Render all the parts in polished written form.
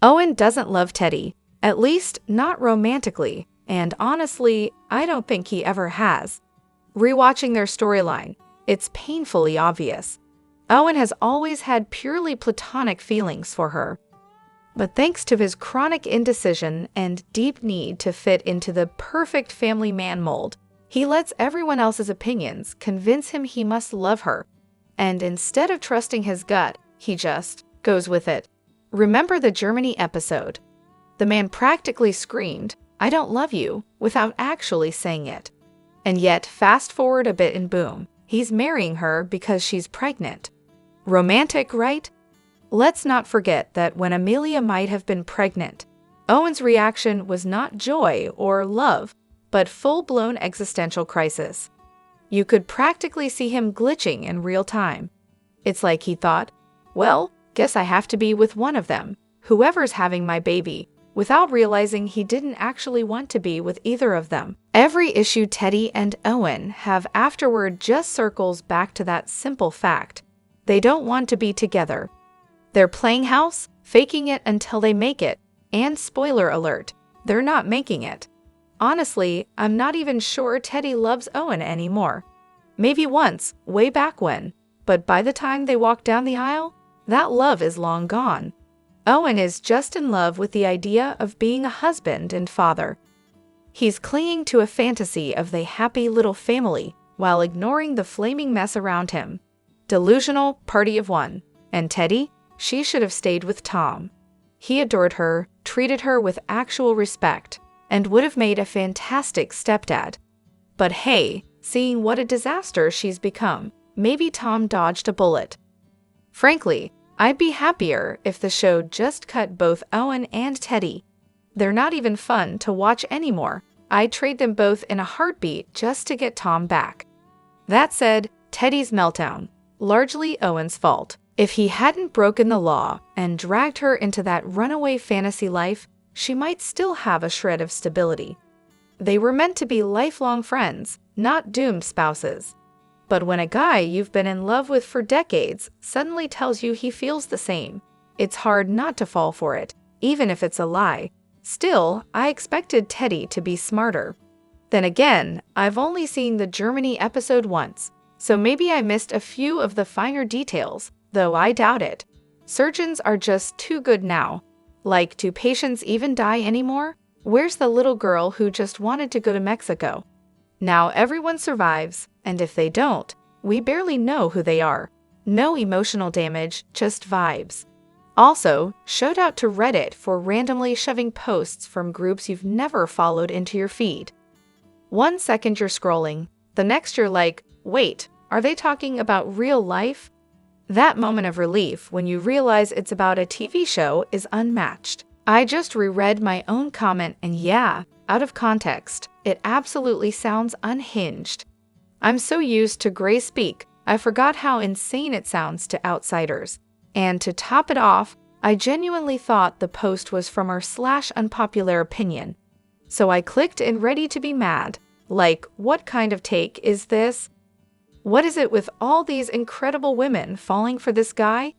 Owen doesn't love Teddy, at least not romantically, and honestly, I don't think he ever has. Rewatching their storyline, it's painfully obvious. Owen has always had purely platonic feelings for her. But thanks to his chronic indecision and deep need to fit into the perfect family man mold, he lets everyone else's opinions convince him he must love her. And instead of trusting his gut, he just goes with it. Remember the Germany episode? The man practically screamed, "I don't love you," without actually saying it. And yet, fast forward a bit and boom, he's marrying her because she's pregnant. Romantic, right? Let's not forget that when Amelia might have been pregnant, Owen's reaction was not joy or love, but full-blown existential crisis. You could practically see him glitching in real time. It's like he thought, well, guess I have to be with one of them, whoever's having my baby, without realizing he didn't actually want to be with either of them. Every issue Teddy and Owen have afterward just circles back to that simple fact. They don't want to be together. They're playing house, faking it until they make it, and spoiler alert, they're not making it. Honestly, I'm not even sure Teddy loves Owen anymore. Maybe once, way back when, but by the time they walk down the aisle, that love is long gone. Owen is just in love with the idea of being a husband and father. He's clinging to a fantasy of the happy little family while ignoring the flaming mess around him. Delusional party of one. And Teddy? She should have stayed with Tom. He adored her, treated her with actual respect, and would have made a fantastic stepdad. But hey, seeing what a disaster she's become, maybe Tom dodged a bullet. Frankly, I'd be happier if the show just cut both Owen and Teddy. They're not even fun to watch anymore. I'd trade them both in a heartbeat just to get Tom back. That said, Teddy's meltdown, largely Owen's fault. If he hadn't broken the law and dragged her into that runaway fantasy life, she might still have a shred of stability. They were meant to be lifelong friends, not doomed spouses. But when a guy you've been in love with for decades suddenly tells you he feels the same, it's hard not to fall for it, even if it's a lie. Still, I expected Teddy to be smarter. Then again, I've only seen the Germany episode once, so maybe I missed a few of the finer details, though I doubt it. Surgeons are just too good now. Like, do patients even die anymore? Where's the little girl who just wanted to go to Mexico? Now everyone survives, and if they don't, we barely know who they are. No emotional damage, just vibes. Also, shout out to Reddit for randomly shoving posts from groups you've never followed into your feed. 1 second you're scrolling, the next you're like, wait, are they talking about real life? That moment of relief when you realize it's about a TV show is unmatched. I just reread my own comment and yeah, out of context, it absolutely sounds unhinged. I'm so used to gray speak, I forgot how insane it sounds to outsiders. And to top it off, I genuinely thought the post was from our /unpopular opinion. So I clicked in ready to be mad. Like, what kind of take is this? What is it with all these incredible women falling for this guy?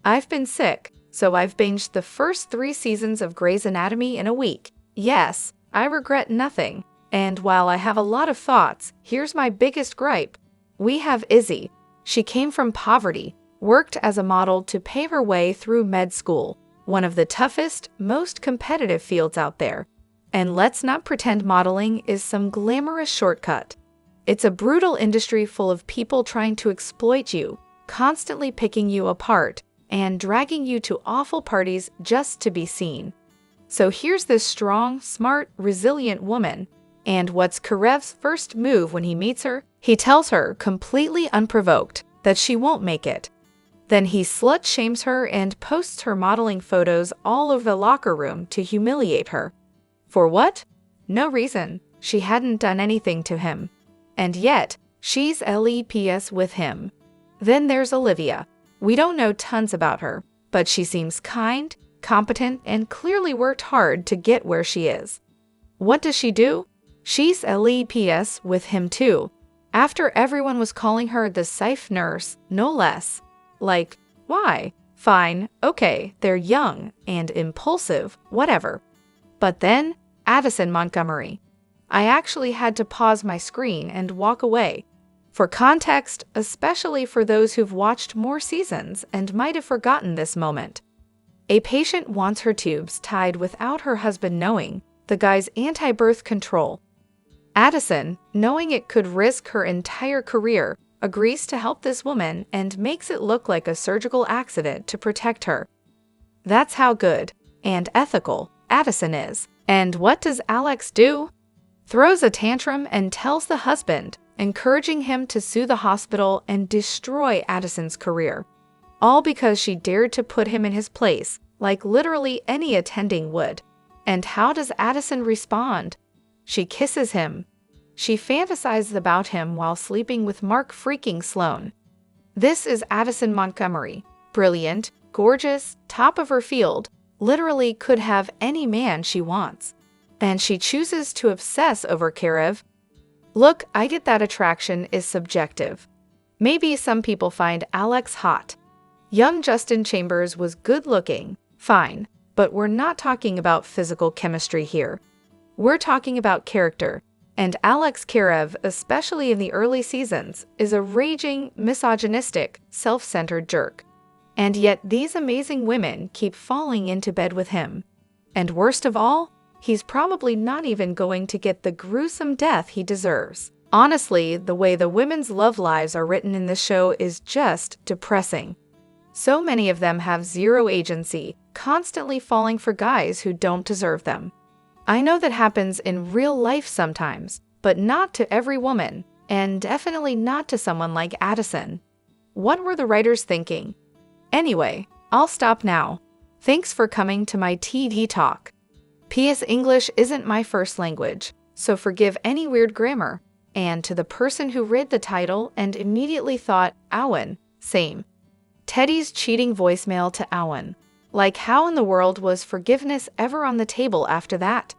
I've been sick, so I've binged the first 3 seasons of Grey's Anatomy in a week. Yes, I regret nothing. And while I have a lot of thoughts, here's my biggest gripe. We have Izzy. She came from poverty, worked as a model to pay her way through med school, one of the toughest, most competitive fields out there. And let's not pretend modeling is some glamorous shortcut. It's a brutal industry full of people trying to exploit you, constantly picking you apart, and dragging you to awful parties just to be seen. So here's this strong, smart, resilient woman, and what's Karev's first move when he meets her? He tells her, completely unprovoked, that she won't make it. Then he slut-shames her and posts her modeling photos all over the locker room to humiliate her. For what? No reason. She hadn't done anything to him. And yet, she's LEPS with him. Then there's Olivia. We don't know tons about her, but she seems kind, competent, and clearly worked hard to get where she is. What does she do? She's LEPS with him too, after everyone was calling her the safe nurse, no less. Like, why? Fine, okay, they're young and impulsive, whatever. But then, Addison Montgomery. I actually had to pause my screen and walk away. For context, especially for those who've watched more seasons and might have forgotten this moment. A patient wants her tubes tied without her husband knowing, the guy's anti-birth control. Addison, knowing it could risk her entire career, agrees to help this woman and makes it look like a surgical accident to protect her. That's how good and ethical Addison is. And what does Alex do? Throws a tantrum and tells the husband, encouraging him to sue the hospital and destroy Addison's career. All because she dared to put him in his place, like literally any attending would. And how does Addison respond? She kisses him. She fantasizes about him while sleeping with Mark freaking Sloan. This is Addison Montgomery. Brilliant, gorgeous, top of her field, literally could have any man she wants. And she chooses to obsess over Karev. Look, I get that attraction is subjective. Maybe some people find Alex hot. Young Justin Chambers was good-looking, fine, but we're not talking about physical chemistry here. We're talking about character, and Alex Karev, especially in the early seasons, is a raging, misogynistic, self-centered jerk. And yet these amazing women keep falling into bed with him. And worst of all, he's probably not even going to get the gruesome death he deserves. Honestly, the way the women's love lives are written in this show is just depressing. So many of them have zero agency, constantly falling for guys who don't deserve them. I know that happens in real life sometimes, but not to every woman, and definitely not to someone like Addison. What were the writers thinking? Anyway, I'll stop now. Thanks for coming to my TD talk. P.S. English isn't my first language, so forgive any weird grammar. And to the person who read the title and immediately thought, Owen, same. Teddy's cheating voicemail to Owen. Like, how in the world was forgiveness ever on the table after that?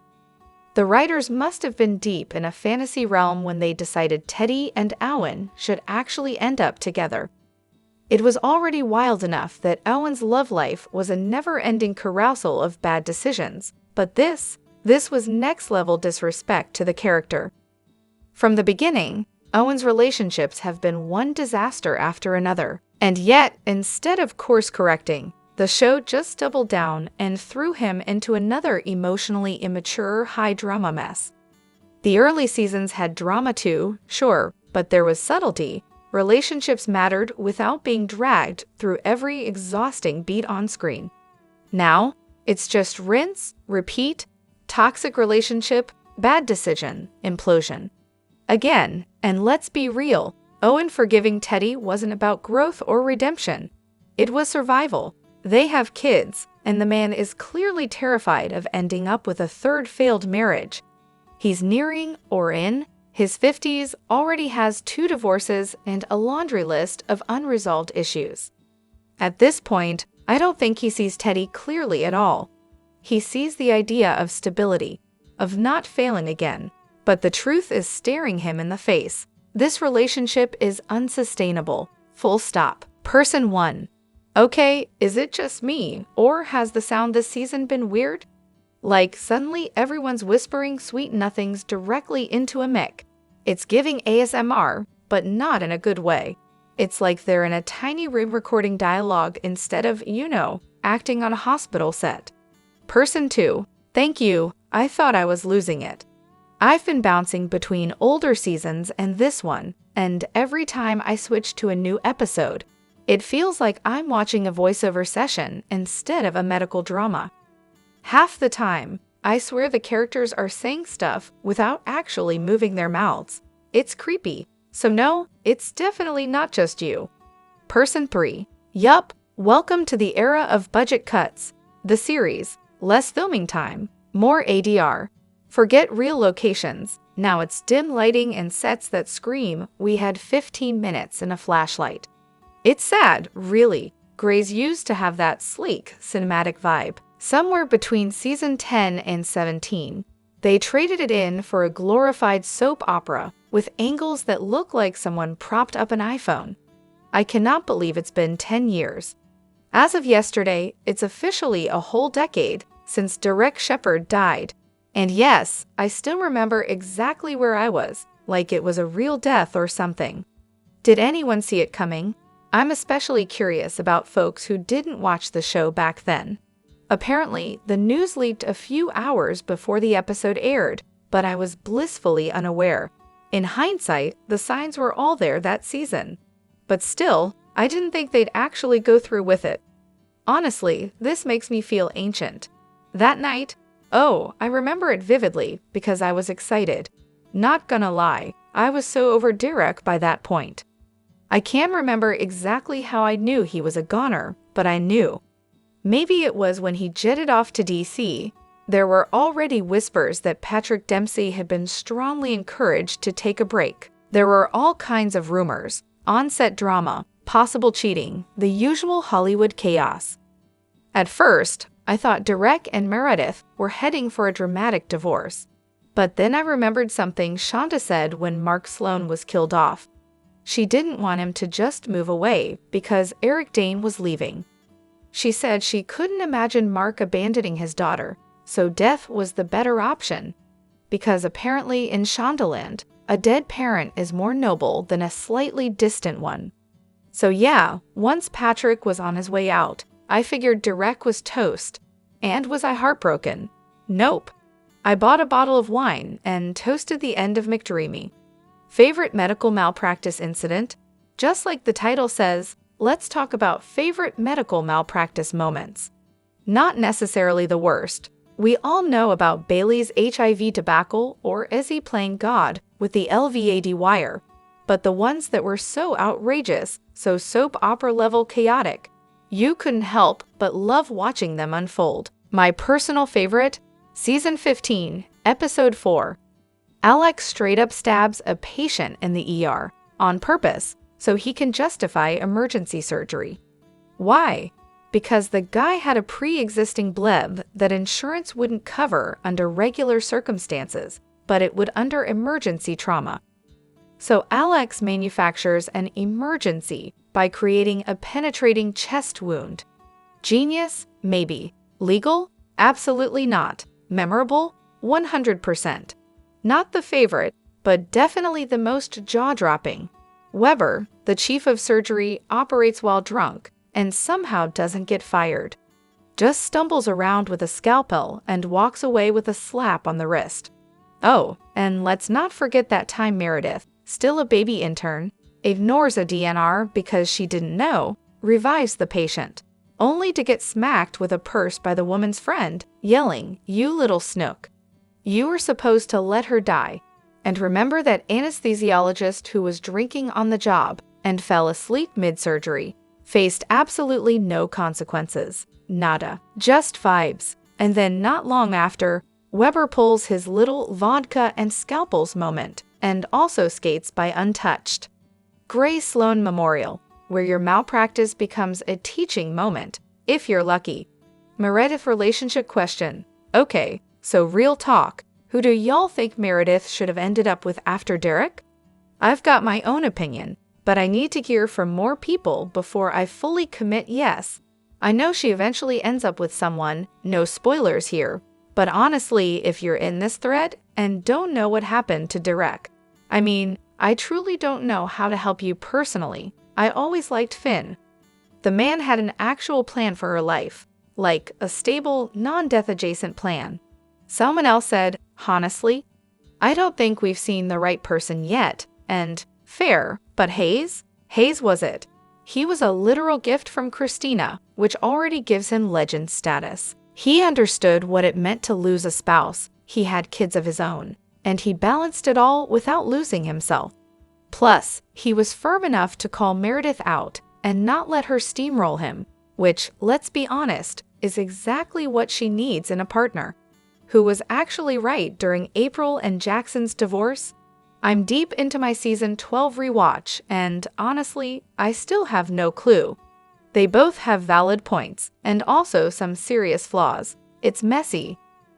The writers must have been deep in a fantasy realm when they decided Teddy and Owen should actually end up together. It was already wild enough that Owen's love life was a never-ending carousel of bad decisions, but this was next-level disrespect to the character. From the beginning, Owen's relationships have been one disaster after another, and yet, instead of course-correcting, the show just doubled down and threw him into another emotionally immature, high-drama mess. The early seasons had drama too, sure, but there was subtlety. Relationships mattered without being dragged through every exhausting beat on screen. Now, it's just rinse, repeat, toxic relationship, bad decision, implosion. Again, and let's be real, Owen forgiving Teddy wasn't about growth or redemption. It was survival. They have kids, and the man is clearly terrified of ending up with a third failed marriage. He's nearing, or in, his 50s, already has 2 divorces and a laundry list of unresolved issues. At this point, I don't think he sees Teddy clearly at all. He sees the idea of stability, of not failing again, but the truth is staring him in the face. This relationship is unsustainable. Full stop. Person 1. Okay, is it just me, or has the sound this season been weird? Like, suddenly everyone's whispering sweet nothings directly into a mic. It's giving ASMR, but not in a good way. It's like they're in a tiny room recording dialogue instead of, acting on a hospital set. Person 2. Thank you, I thought I was losing it. I've been bouncing between older seasons and this one, and every time I switch to a new episode, it feels like I'm watching a voiceover session instead of a medical drama. Half the time, I swear the characters are saying stuff without actually moving their mouths. It's creepy. So no, it's definitely not just you. Person 3. Yup, welcome to the era of budget cuts. The series, less filming time, more ADR. Forget real locations. Now it's dim lighting and sets that scream, we had 15 minutes and a flashlight. It's sad, really. Grey's used to have that sleek, cinematic vibe. Somewhere between season 10 and 17, they traded it in for a glorified soap opera with angles that look like someone propped up an iPhone. I cannot believe it's been 10 years. As of yesterday, it's officially a whole decade since Derek Shepherd died. And yes, I still remember exactly where I was, like it was a real death or something. Did anyone see it coming? I'm especially curious about folks who didn't watch the show back then. Apparently, the news leaked a few hours before the episode aired, but I was blissfully unaware. In hindsight, the signs were all there that season. But still, I didn't think they'd actually go through with it. Honestly, this makes me feel ancient. That night, I remember it vividly because I was excited. Not gonna lie, I was so over Derek by that point. I can't remember exactly how I knew he was a goner, but I knew. Maybe it was when he jetted off to DC. There were already whispers that Patrick Dempsey had been strongly encouraged to take a break. There were all kinds of rumors, on-set drama, possible cheating, the usual Hollywood chaos. At first, I thought Derek and Meredith were heading for a dramatic divorce. But then I remembered something Shonda said when Mark Sloan was killed off. She didn't want him to just move away because Eric Dane was leaving. She said she couldn't imagine Mark abandoning his daughter, so death was the better option. Because apparently in Shondaland, a dead parent is more noble than a slightly distant one. So yeah, once Patrick was on his way out, I figured Derek was toast. And was I heartbroken? Nope. I bought a bottle of wine and toasted the end of McDreamy. Favorite medical malpractice incident? Just like the title says, let's talk about favorite medical malpractice moments. Not necessarily the worst. We all know about Bailey's HIV debacle or Izzy playing God with the LVAD wire, but the ones that were so outrageous, so soap opera level chaotic, you couldn't help but love watching them unfold. My personal favorite? Season 15, Episode 4. Alex straight up stabs a patient in the ER on purpose so he can justify emergency surgery. Why? Because the guy had a pre-existing bleb that insurance wouldn't cover under regular circumstances, but it would under emergency trauma. So Alex manufactures an emergency by creating a penetrating chest wound. Genius? Maybe. Legal? Absolutely not. Memorable? 100%. Not the favorite, but definitely the most jaw-dropping. Weber, the chief of surgery, operates while drunk and somehow doesn't get fired. Just stumbles around with a scalpel and walks away with a slap on the wrist. Oh, and let's not forget that time Meredith, still a baby intern, ignores a DNR because she didn't know, revives the patient, only to get smacked with a purse by the woman's friend, yelling, "You little snook. You were supposed to let her die." And remember that anesthesiologist who was drinking on the job and fell asleep mid-surgery, faced absolutely no consequences. Nada. Just vibes. And then not long after, Weber pulls his little vodka and scalpels moment and also skates by untouched. Gray Sloan Memorial, where your malpractice becomes a teaching moment, if you're lucky. Meredith relationship question. Okay, so real talk. Who do y'all think Meredith should have ended up with after Derek? I've got my own opinion, but I need to hear from more people before I fully commit yes. I know she eventually ends up with someone, no spoilers here, but honestly, if you're in this thread and don't know what happened to Derek, I truly don't know how to help you personally. I always liked Finn. The man had an actual plan for her life, like a stable, non-death adjacent plan. Someone else said, honestly, I don't think we've seen the right person yet, and fair, but Hayes was it. He was a literal gift from Christina, which already gives him legend status. He understood what it meant to lose a spouse. He had kids of his own, and he balanced it all without losing himself. Plus, he was firm enough to call Meredith out and not let her steamroll him, which, let's be honest, is exactly what she needs in a partner. Who was actually right during April and Jackson's divorce? I'm deep into my season 12 rewatch, and honestly, I still have no clue. They both have valid points, and also some serious flaws. It's messy.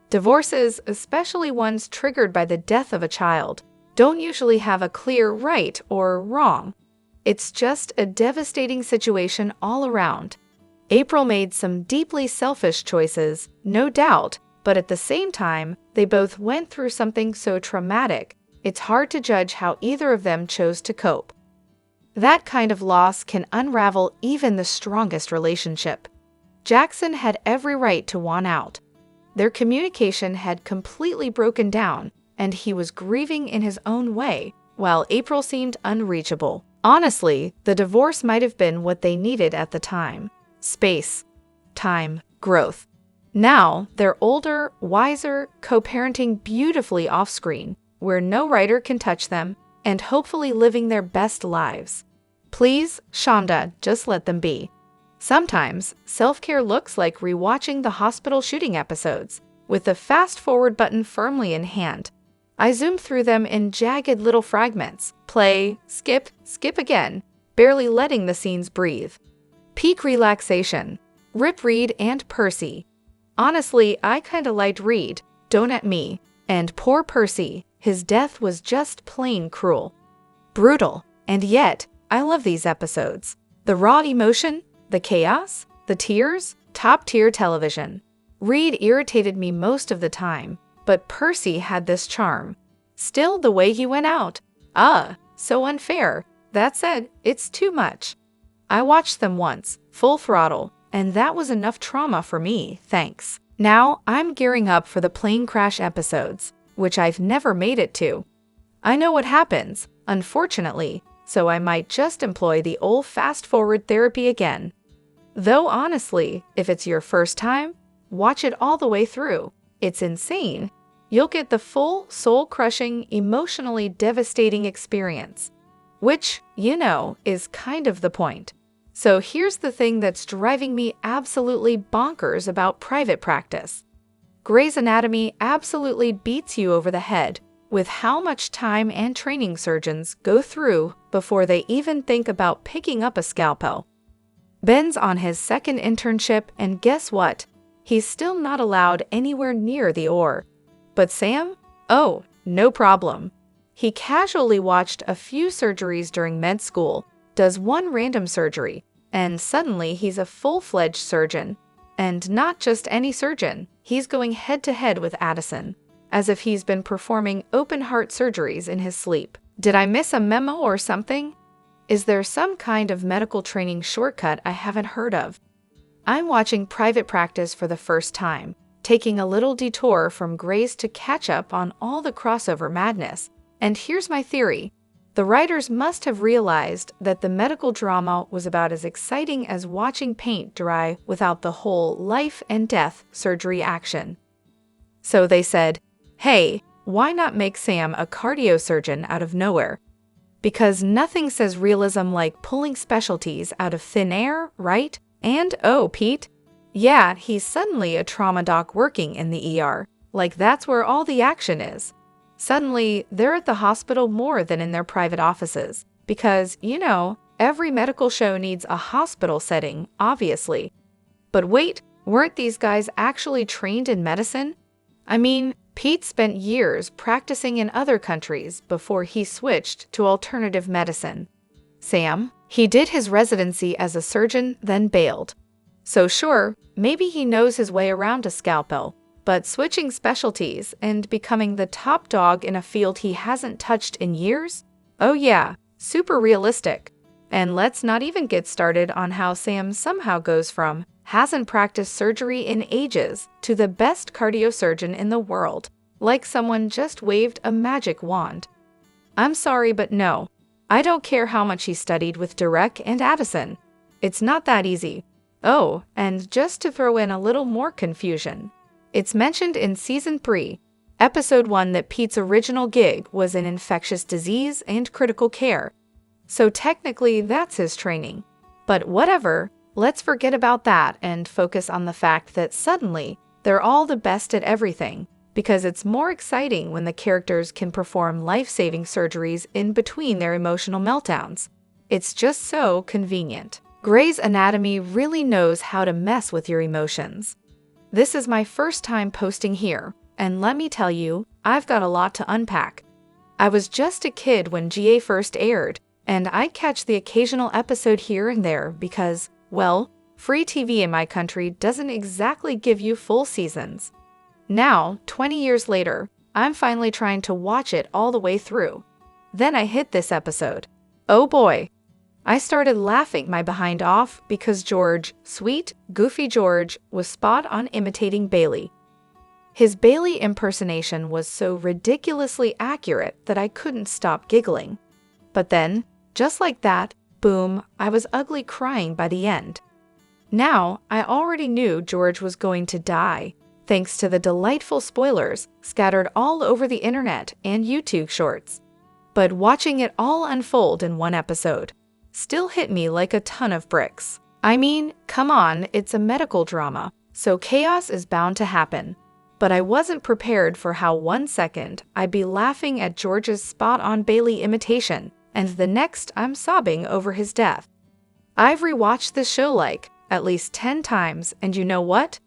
Divorces, especially ones triggered by the death of a child, don't usually have a clear right or wrong. It's just a devastating situation all around. April made some deeply selfish choices, no doubt, but at the same time, they both went through something so traumatic, it's hard to judge how either of them chose to cope. That kind of loss can unravel even the strongest relationship. Jackson had every right to want out. Their communication had completely broken down, and he was grieving in his own way, while April seemed unreachable. Honestly, the divorce might have been what they needed at the time. Space, time, growth. Now, they're older, wiser, co-parenting beautifully off-screen, where no writer can touch them, and hopefully living their best lives. Please, Shonda, just let them be. Sometimes, self-care looks like rewatching the hospital shooting episodes, with the fast-forward button firmly in hand. I zoom through them in jagged little fragments, play, skip, skip again, barely letting the scenes breathe. Peak relaxation. Rip Reed and Percy. Honestly, I kinda liked Reed, don't at me, and poor Percy, his death was just plain cruel. Brutal, and yet, I love these episodes. The raw emotion, the chaos, the tears, top-tier television. Reed irritated me most of the time, but Percy had this charm. Still, the way he went out. So unfair. That said, it's too much. I watched them once, full throttle, and that was enough trauma for me, thanks. Now, I'm gearing up for the plane crash episodes, which I've never made it to. I know what happens, unfortunately, so I might just employ the old fast-forward therapy again. Though honestly, if it's your first time, watch it all the way through. It's insane. You'll get the full, soul-crushing, emotionally devastating experience. Which, is kind of the point. So here's the thing that's driving me absolutely bonkers about private practice. Grey's Anatomy absolutely beats you over the head with how much time and training surgeons go through before they even think about picking up a scalpel. Ben's on his second internship, and guess what? He's still not allowed anywhere near the OR. But Sam? Oh, no problem. He casually watched a few surgeries during med school, does one random surgery, and suddenly he's a full-fledged surgeon. And not just any surgeon, he's going head-to-head with Addison, as if he's been performing open-heart surgeries in his sleep. Did I miss a memo or something? Is there some kind of medical training shortcut I haven't heard of? I'm watching Private Practice for the first time, taking a little detour from Grey's to catch up on all the crossover madness. And here's my theory. The writers must have realized that the medical drama was about as exciting as watching paint dry without the whole life and death surgery action. So they said, hey, why not make Sam a cardiosurgeon out of nowhere? Because nothing says realism like pulling specialties out of thin air, right? And oh, Pete, yeah, he's suddenly a trauma doc working in the ER, like that's where all the action is. Suddenly, they're at the hospital more than in their private offices, because, every medical show needs a hospital setting, obviously. But wait, weren't these guys actually trained in medicine? I mean, Pete spent years practicing in other countries before he switched to alternative medicine. Sam, he did his residency as a surgeon, then bailed. So sure, maybe he knows his way around a scalpel, but switching specialties and becoming the top dog in a field he hasn't touched in years? Oh yeah, super realistic. And let's not even get started on how Sam somehow goes from hasn't practiced surgery in ages to the best cardiosurgeon in the world, like someone just waved a magic wand. I'm sorry, but no. I don't care how much he studied with Derek and Addison. It's not that easy. Oh, and just to throw in a little more confusion, it's mentioned in Season 3, Episode 1 that Pete's original gig was in infectious disease and critical care. So technically, that's his training. But whatever, let's forget about that and focus on the fact that suddenly, they're all the best at everything, because it's more exciting when the characters can perform life-saving surgeries in between their emotional meltdowns. It's just so convenient. Grey's Anatomy really knows how to mess with your emotions. This is my first time posting here, and let me tell you, I've got a lot to unpack. I was just a kid when GA first aired, and I catch the occasional episode here and there because, well, Free TV in my country doesn't exactly give you full seasons. Now, 20 years later, I'm finally trying to watch it all the way through. Then I hit this episode. Oh boy! I started laughing my behind off because George, sweet, goofy George, was spot on imitating Bailey. His Bailey impersonation was so ridiculously accurate that I couldn't stop giggling. But then, just like that, boom, I was ugly crying by the end. Now, I already knew George was going to die, thanks to the delightful spoilers scattered all over the internet and YouTube shorts. But watching it all unfold in one episode still hit me like a ton of bricks. I mean, come on, it's a medical drama, so chaos is bound to happen. But I wasn't prepared for how 1 second I'd be laughing at George's spot-on Bailey imitation, and the next I'm sobbing over his death. I've rewatched this show like at least 10 times, and you know what?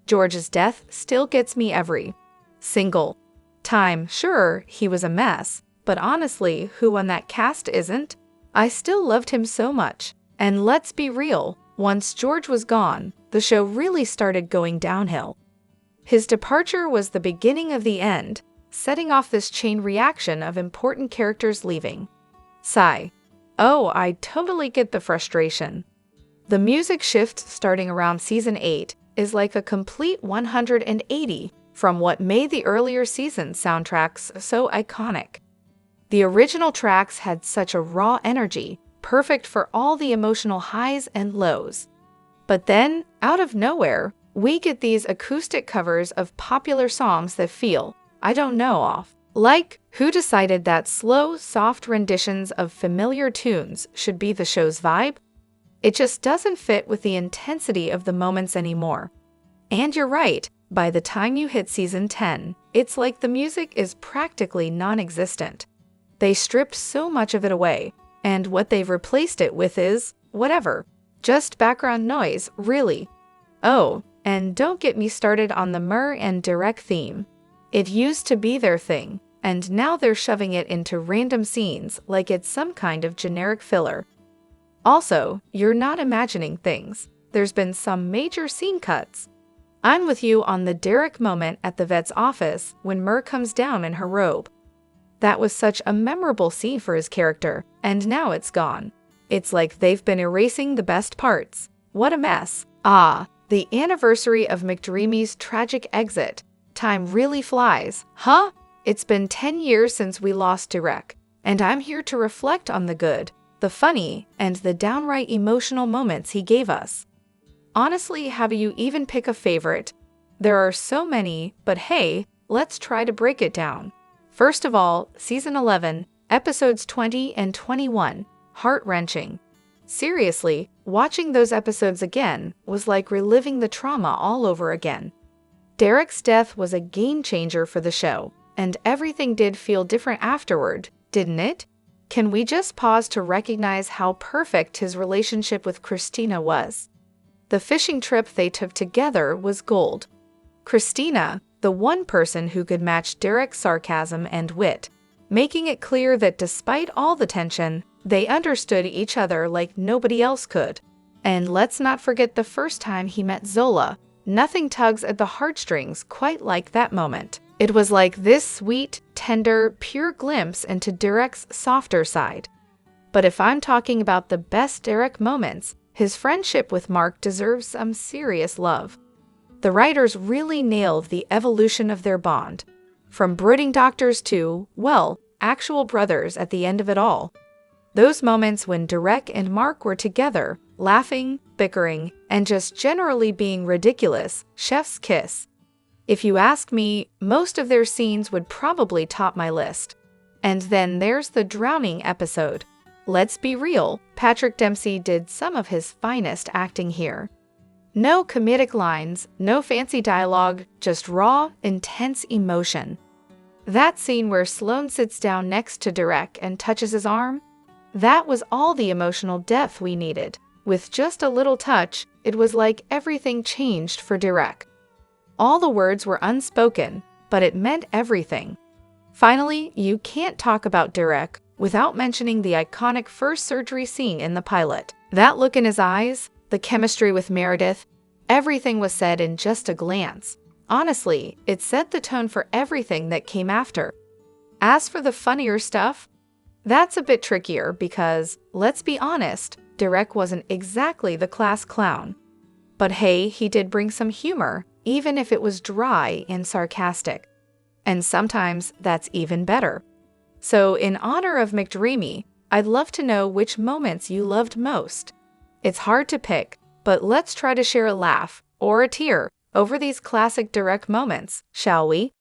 George's death still gets me every single time. Sure, he was a mess, but honestly, who on that cast isn't? I still loved him so much. And let's be real, once George was gone, the show really started going downhill. His departure was the beginning of the end, setting off this chain reaction of important characters leaving. Sigh. Oh, I totally get the frustration. The music shift starting around season 8 is like a complete 180 from what made the earlier season soundtracks so iconic. The original tracks had such a raw energy, perfect for all the emotional highs and lows. But then, out of nowhere, we get these acoustic covers of popular songs that feel, I don't know, off. Like, who decided that slow, soft renditions of familiar tunes should be the show's vibe? It just doesn't fit with the intensity of the moments anymore. And you're right, by the time you hit season 10, it's like the music is practically non-existent. They stripped so much of it away, and what they've replaced it with is, whatever, just background noise, really. Oh, and don't get me started on the Mur and Derek theme. It used to be their thing, and now they're shoving it into random scenes like it's some kind of generic filler. Also, you're not imagining things. There's been some major scene cuts. I'm with you on the Derek moment at the vet's office when Mur comes down in her robe. That was such a memorable scene for his character, and now it's gone. It's like they've been erasing the best parts. What a mess. Ah, the anniversary of McDreamy's tragic exit. Time really flies, huh? It's been 10 years since we lost Derek, and I'm here to reflect on the good, the funny, and the downright emotional moments he gave us. Honestly, how do you even pick a favorite? There are so many, but hey, let's try to break it down. First of all, season 11, episodes 20 and 21, heart-wrenching. Seriously, watching those episodes again was like reliving the trauma all over again. Derek's death was a game-changer for the show, and everything did feel different afterward, didn't it? Can we just pause to recognize how perfect his relationship with Christina was? The fishing trip they took together was gold. Christina, the one person who could match Derek's sarcasm and wit, making it clear that despite all the tension, they understood each other like nobody else could. And let's not forget the first time he met Zola. Nothing tugs at the heartstrings quite like that moment. It was like this sweet, tender, pure glimpse into Derek's softer side. But if I'm talking about the best Derek moments, his friendship with Mark deserves some serious love. The writers really nailed the evolution of their bond. From brooding doctors to, well, actual brothers at the end of it all. Those moments when Derek and Mark were together, laughing, bickering, and just generally being ridiculous, chef's kiss. If you ask me, most of their scenes would probably top my list. And then there's the drowning episode. Let's be real, Patrick Dempsey did some of his finest acting here. No comedic lines, no fancy dialogue, just raw, intense emotion. That scene where Sloane sits down next to Derek and touches his arm, that was all the emotional depth we needed. With just a little touch, it was like everything changed for Derek. All the words were unspoken, but it meant everything. Finally, you can't talk about Derek without mentioning the iconic first surgery scene in the pilot. That look in his eyes, the chemistry with Meredith, everything was said in just a glance. Honestly, it set the tone for everything that came after. As for the funnier stuff, that's a bit trickier because, let's be honest, Derek wasn't exactly the class clown. But hey, he did bring some humor, even if it was dry and sarcastic. And sometimes that's even better. So in honor of McDreamy, I'd love to know which moments you loved most. It's hard to pick, but let's try to share a laugh or a tear over these classic Derek moments, shall we?